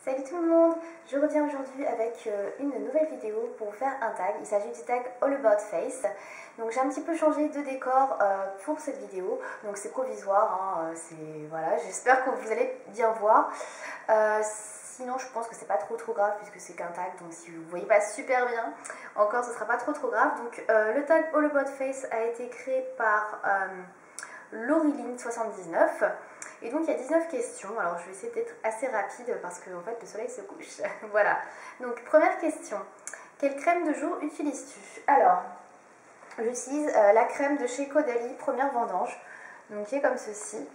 Salut tout le monde, je reviens aujourd'hui avec une nouvelle vidéo pour vous faire un tag. Il s'agit du tag All About Face. Donc j'ai un petit peu changé de décor pour cette vidéo, donc c'est provisoire, hein, voilà, j'espère que vous allez bien voir. Sinon je pense que c'est pas trop grave puisque c'est qu'un tag, donc si vous ne voyez pas super bien, encore ce sera pas trop grave. Donc le tag All About Face a été créé par Laureline79. Et donc il y a 19 questions, alors je vais essayer d'être assez rapide parce que en fait le soleil se couche. Voilà, donc première question, quelle crème de jour utilises-tu? Alors, j'utilise la crème de chez Caudalie Première Vendange, donc qui est comme ceci.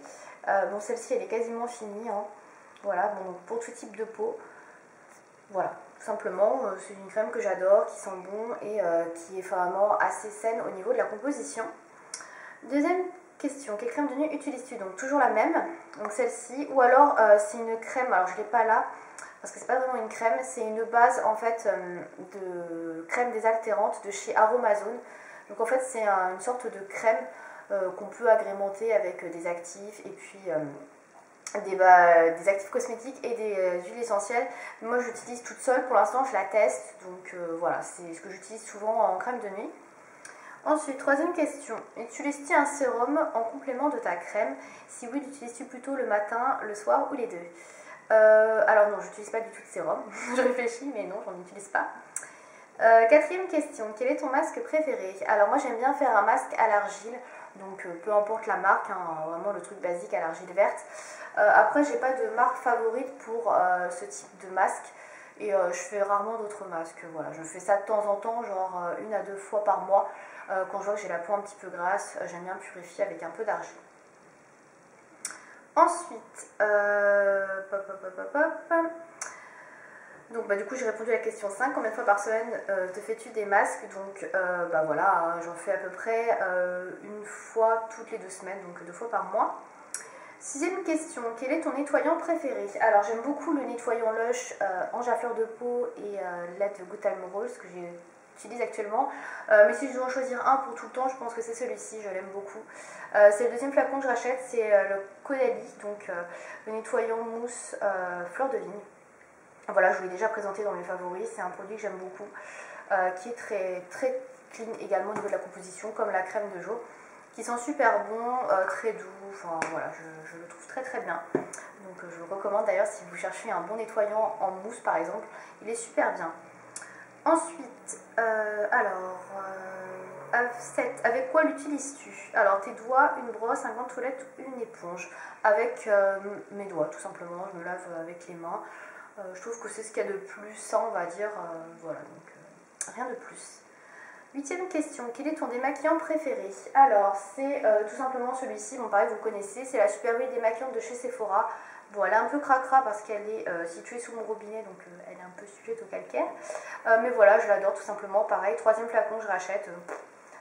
Bon, celle-ci elle est quasiment finie, hein. Voilà, bon, pour tout type de peau. Voilà, tout simplement, c'est une crème que j'adore, qui sent bon et qui est vraiment assez saine au niveau de la composition. Deuxième question, quelle crème de nuit utilises-tu? Donc toujours la même, donc celle-ci, ou alors c'est une crème, alors je ne l'ai pas là, parce que c'est pas vraiment une crème, c'est une base en fait de crème désaltérante de chez Aromazone. Donc en fait c'est une sorte de crème qu'on peut agrémenter avec des actifs et puis des actifs cosmétiques et des huiles essentielles. Moi j'utilise toute seule pour l'instant, je la teste, donc voilà, c'est ce que j'utilise souvent en crème de nuit. Ensuite, troisième question, utilises-tu un sérum en complément de ta crème? Si oui, l'utilises-tu plutôt le matin, le soir ou les deux? Alors non, je n'utilise pas du tout de sérum, je réfléchis, mais non, j'en utilise pas. Quatrième question, quel est ton masque préféré? Alors moi j'aime bien faire un masque à l'argile, donc peu importe la marque, hein, vraiment le truc basique à l'argile verte. Après j'ai pas de marque favorite pour ce type de masque. Et je fais rarement d'autres masques, voilà, je fais ça de temps en temps, genre 1 à 2 fois par mois, quand je vois que j'ai la peau un petit peu grasse, j'aime bien purifier avec un peu d'argile. Ensuite, donc du coup j'ai répondu à la question 5, combien de fois par semaine te fais-tu des masques? Donc voilà, hein, j'en fais à peu près une fois toutes les 2 semaines, donc 2 fois par mois. Sixième question, quel est ton nettoyant préféré? Alors j'aime beaucoup le nettoyant Lush Ange à fleur de peau et lait de Good Time Rose que j'utilise actuellement. Mais si je dois en choisir un pour tout le temps, je pense que c'est celui-ci, je l'aime beaucoup. C'est le deuxième flacon que je rachète, c'est le Caudalie, donc le nettoyant mousse fleur de vigne. Voilà, je vous l'ai déjà présenté dans mes favoris, c'est un produit que j'aime beaucoup, qui est très clean également au niveau de la composition, comme la crème de jour, qui sent super bon, très doux, enfin voilà, je le trouve très bien. Donc je vous recommande d'ailleurs si vous cherchez un bon nettoyant en mousse par exemple, il est super bien. Ensuite, 7, avec quoi l'utilises-tu? Alors tes doigts, une brosse, un gant de toilette ou une éponge? Avec mes doigts tout simplement, je me lave avec les mains. Je trouve que c'est ce qu'il y a de plus sain, on va dire, voilà, donc rien de plus. Huitième question, quel est ton démaquillant préféré? Alors, c'est tout simplement celui-ci, bon pareil, vous le connaissez, c'est la Super Huile démaquillante de chez Sephora. Bon, elle est un peu cracra parce qu'elle est située sous mon robinet, donc elle est un peu sujette au calcaire. Mais voilà, je l'adore tout simplement, pareil, troisième flacon que je rachète,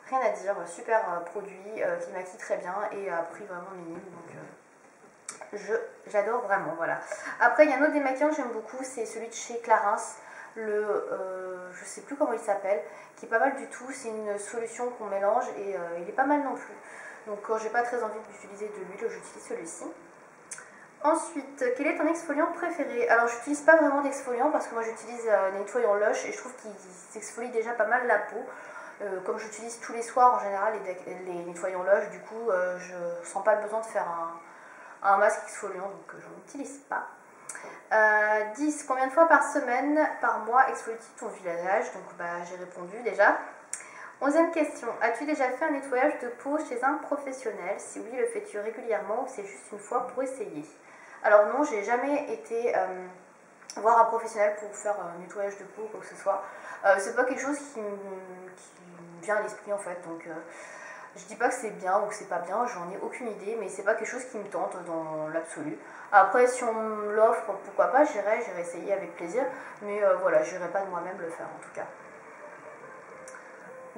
rien à dire, super produit qui maquille très bien et à prix vraiment minime, donc j'adore vraiment, voilà. Après, il y a un autre démaquillant que j'aime beaucoup, c'est celui de chez Clarins. Je sais plus comment il s'appelle, qui est pas mal du tout, c'est une solution qu'on mélange et il est pas mal non plus. Donc quand j'ai pas très envie d'utiliser de l'huile, j'utilise celui-ci. Ensuite, quel est ton exfoliant préféré? Alors j'utilise pas vraiment d'exfoliant parce que moi j'utilise un nettoyant Lush et je trouve qu'il s'exfolie déjà pas mal la peau. Comme j'utilise tous les soirs en général les nettoyants Lush, du coup je sens pas le besoin de faire un masque exfoliant, donc j'en utilise pas. 10. Combien de fois par semaine, par mois exfolies-tu ton visage? Donc j'ai répondu déjà. 11e question. As-tu déjà fait un nettoyage de peau chez un professionnel? Si oui, le fais-tu régulièrement ou c'est juste une fois pour essayer? Alors non, j'ai jamais été voir un professionnel pour faire un nettoyage de peau ou quoi que ce soit. C'est pas quelque chose qui me vient à l'esprit en fait, donc je dis pas que c'est bien ou que c'est pas bien, j'en ai aucune idée, mais c'est pas quelque chose qui me tente dans l'absolu. Après, si on me l'offre, pourquoi pas, j'irai essayer avec plaisir, mais voilà, j'irai pas de moi-même le faire en tout cas.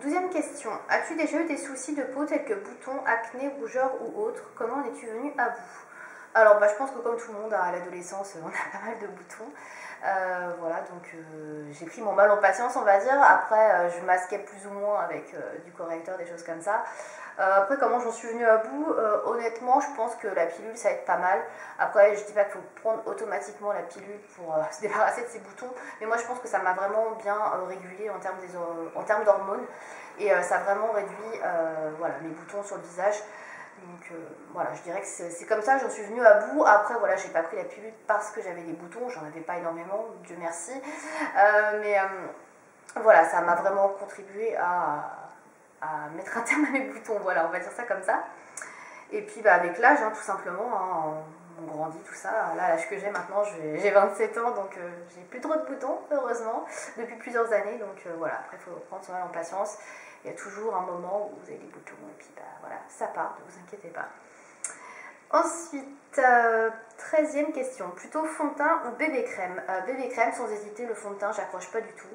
12e question. As-tu déjà eu des soucis de peau tels que boutons, acné, rougeur ou autres? Comment en es-tu venu à bout? Alors bah, je pense que comme tout le monde à l'adolescence, on a pas mal de boutons. Voilà, donc j'ai pris mon mal en patience, on va dire. Après, je masquais plus ou moins avec du correcteur, des choses comme ça. Après, comment j'en suis venue à bout, honnêtement, je pense que la pilule, ça va être pas mal. Après, je dis pas qu'il faut prendre automatiquement la pilule pour se débarrasser de ses boutons, mais moi, je pense que ça m'a vraiment bien régulé en termes d'hormones. Et ça a vraiment réduit voilà, mes boutons sur le visage. Donc voilà, je dirais que c'est comme ça, j'en suis venue à bout. Après, voilà, j'ai pas pris la pilule parce que j'avais des boutons, j'en avais pas énormément, Dieu merci. Mais voilà, ça m'a vraiment contribué à mettre un terme à mes boutons, voilà, on va dire ça comme ça. Et puis bah, avec l'âge, hein, tout simplement, hein, on grandit, tout ça. Là, l'âge que j'ai maintenant, j'ai 27 ans, donc j'ai plus trop de boutons, heureusement, depuis plusieurs années. Donc voilà, après, il faut prendre son mal en patience. Il y a toujours un moment où vous avez des boutons, et puis bah, voilà, ça part, ne vous inquiétez pas. Ensuite, 13e question, plutôt fond de teint ou bébé crème? Bébé crème, sans hésiter, le fond de teint, j'accroche pas du tout.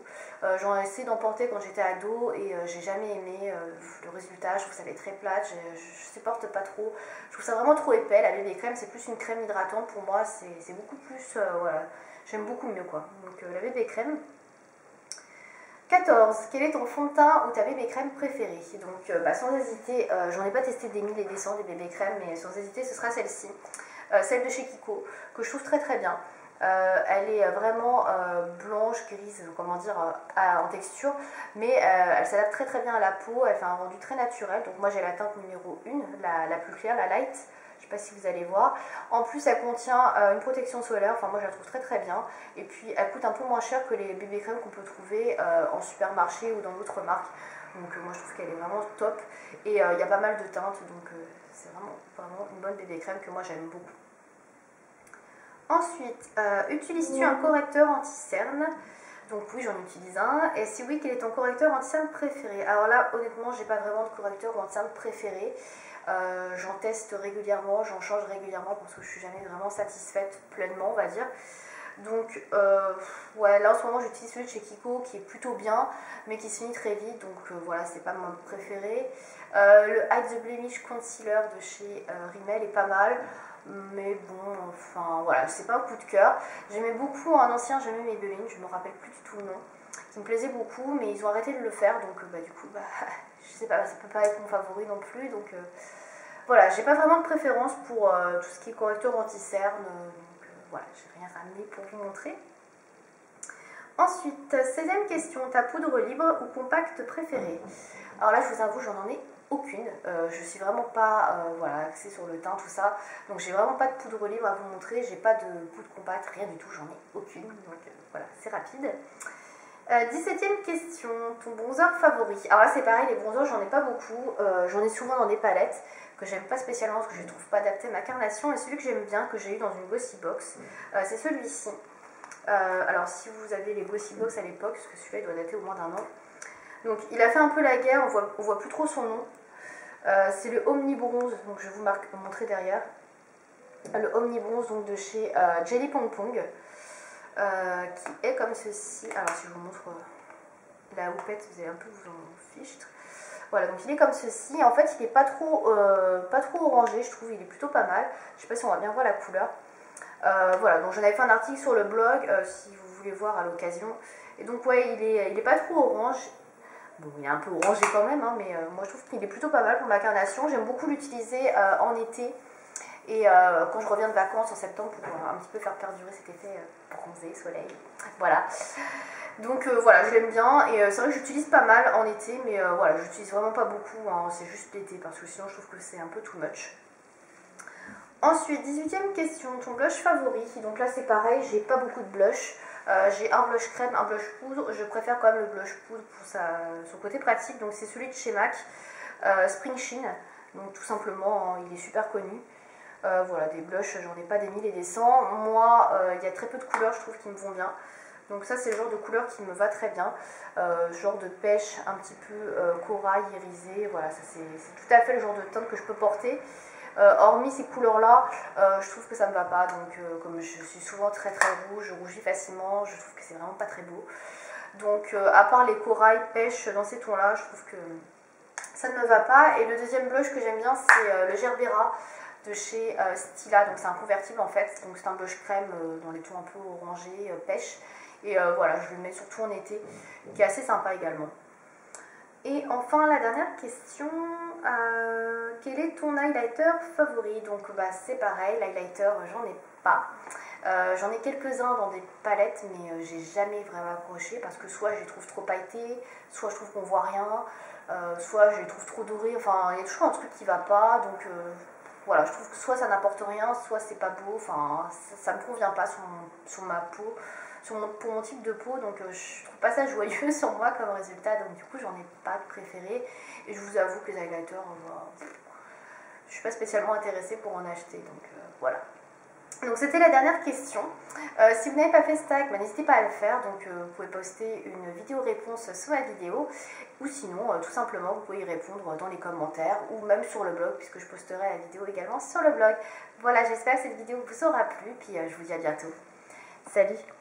J'en ai essayé d'en porter quand j'étais ado et j'ai jamais aimé le résultat. Je trouve ça fait très plate, je supporte pas trop. Je trouve ça vraiment trop épais. La bébé crème, c'est plus une crème hydratante pour moi, c'est beaucoup plus, voilà, j'aime beaucoup mieux quoi. Donc la bébé crème. 14. Quel est ton fond de teint ou ta bébé crème préférée? Donc bah, sans hésiter, j'en ai pas testé des 1000 et des 100 des bébé crèmes, mais sans hésiter ce sera celle-ci. Celle de chez Kiko, que je trouve très très bien. Elle est vraiment blanche, grise, comment dire, en texture, mais elle s'adapte très très bien à la peau, elle fait un rendu très naturel. Donc moi j'ai la teinte numéro 1, la plus claire, la light. Je ne sais pas si vous allez voir. En plus, elle contient une protection solaire. Enfin, moi, je la trouve très très bien. Et puis, elle coûte un peu moins cher que les bébé crèmes qu'on peut trouver en supermarché ou dans d'autres marques. Donc, moi, je trouve qu'elle est vraiment top. Et il y a pas mal de teintes. Donc, c'est vraiment une bonne bébé crème que moi, j'aime beaucoup. Ensuite, utilises-tu un correcteur anti-cerne? Donc oui, j'en utilise un. Et si oui, quel est ton correcteur anti-cerne préféré? Alors là, honnêtement, j'ai pas vraiment de correcteur anti-cerne préféré. J'en teste régulièrement, j'en change régulièrement parce que je suis jamais vraiment satisfaite pleinement, on va dire. Donc ouais, là en ce moment j'utilise celui de chez Kiko qui est plutôt bien, mais qui se finit très vite, donc voilà, c'est pas mon préféré. Le Hide the Blemish Concealer de chez Rimmel est pas mal, mais bon, enfin voilà, c'est pas un coup de cœur. J'aimais beaucoup un ancien, j'aimais Maybelline, je me rappelle plus du tout le nom, qui me plaisait beaucoup, mais ils ont arrêté de le faire, donc bah du coup, bah, je sais pas, ça peut pas être mon favori non plus, donc voilà, j'ai pas vraiment de préférence pour tout ce qui est correcteur anti-cerne, donc voilà, j'ai rien ramené pour vous montrer. Ensuite, 16e question, ta poudre libre ou compacte préférée? Alors là, je vous avoue, j'en ai aucune. Je suis vraiment pas voilà, axée sur le teint, tout ça. Donc j'ai vraiment pas de poudre libre à vous montrer, j'ai pas de poudre compacte, rien du tout, j'en ai aucune. Donc voilà, c'est rapide. 17e question, ton bronzer favori? Alors là c'est pareil, les bronzers j'en ai pas beaucoup, j'en ai souvent dans des palettes que j'aime pas spécialement parce que je ne trouve pas adapté à ma carnation, et celui que j'aime bien, que j'ai eu dans une Glossy Box, c'est celui-ci. Alors si vous avez les Glossy Box à l'époque, parce que celui-là il doit dater au moins d'un an. Donc il a fait un peu la guerre, on voit plus trop son nom. C'est le Omni Bronze, donc je vais vous montrer derrière. Le Omni Bronze donc de chez Jelly Pong Pong. Qui est comme ceci. Alors si je vous montre la houppette, vous allez un peu vous en fichtre. Voilà, donc il est comme ceci. En fait, il n'est pas trop orangé, je trouve. Il est plutôt pas mal. Je sais pas si on va bien voir la couleur. Voilà, donc j'en avais fait un article sur le blog, si vous voulez voir à l'occasion. Et donc ouais, il est pas trop orange. Bon, il est un peu orangé quand même, hein, mais moi je trouve qu'il est plutôt pas mal pour ma carnation. J'aime beaucoup l'utiliser en été. Et quand je reviens de vacances en septembre pour un petit peu faire perdurer cet effet bronzé, soleil. Voilà. Donc voilà, je l'aime bien. Et c'est vrai que j'utilise pas mal en été, mais voilà, j'utilise vraiment pas beaucoup. Hein, c'est juste l'été parce que sinon je trouve que c'est un peu too much. Ensuite, 18e question, ton blush favori? Donc là c'est pareil, j'ai pas beaucoup de blush. J'ai un blush crème, un blush poudre. Je préfère quand même le blush poudre pour son côté pratique. Donc c'est celui de chez MAC, Spring Sheen. Donc tout simplement, hein, il est super connu. Voilà, des blushs, j'en ai pas des 1000 et des 100. Moi, il y a très peu de couleurs, je trouve, qui me vont bien. Donc ça, c'est le genre de couleur qui me va très bien. Genre de pêche, un petit peu corail, irisé. Voilà, ça c'est tout à fait le genre de teinte que je peux porter. Hormis ces couleurs-là, je trouve que ça me va pas. Donc comme je suis souvent très très rouge, je rougis facilement, je trouve que c'est vraiment pas très beau. Donc à part les corail, pêche, dans ces tons-là, je trouve que ça ne me va pas. Et le deuxième blush que j'aime bien, c'est le Gerbera de chez Stila, donc c'est un convertible en fait, donc c'est un blush crème dans les tons un peu orangés, pêche, et voilà, je le mets surtout en été, qui est assez sympa également. Et enfin la dernière question, quel est ton highlighter favori? Donc bah, c'est pareil, l'highlighter j'en ai pas. J'en ai quelques-uns dans des palettes, mais j'ai jamais vraiment accroché parce que soit je les trouve trop pailletés, soit je trouve qu'on voit rien, soit je les trouve trop dorés, enfin il y a toujours un truc qui va pas, donc voilà, je trouve que soit ça n'apporte rien, soit c'est pas beau, enfin ça me convient pas sur ma peau, pour mon type de peau, donc je trouve pas ça joyeux sur moi comme résultat, donc du coup j'en ai pas de préféré, et je vous avoue que les highlighters, je suis pas spécialement intéressée pour en acheter, donc voilà. Donc c'était la dernière question. Si vous n'avez pas fait ce tag, bah, n'hésitez pas à le faire. Donc vous pouvez poster une vidéo réponse sous la vidéo, ou sinon tout simplement vous pouvez y répondre dans les commentaires ou même sur le blog, puisque je posterai la vidéo également sur le blog. Voilà, j'espère que cette vidéo vous aura plu, puis je vous dis à bientôt. Salut!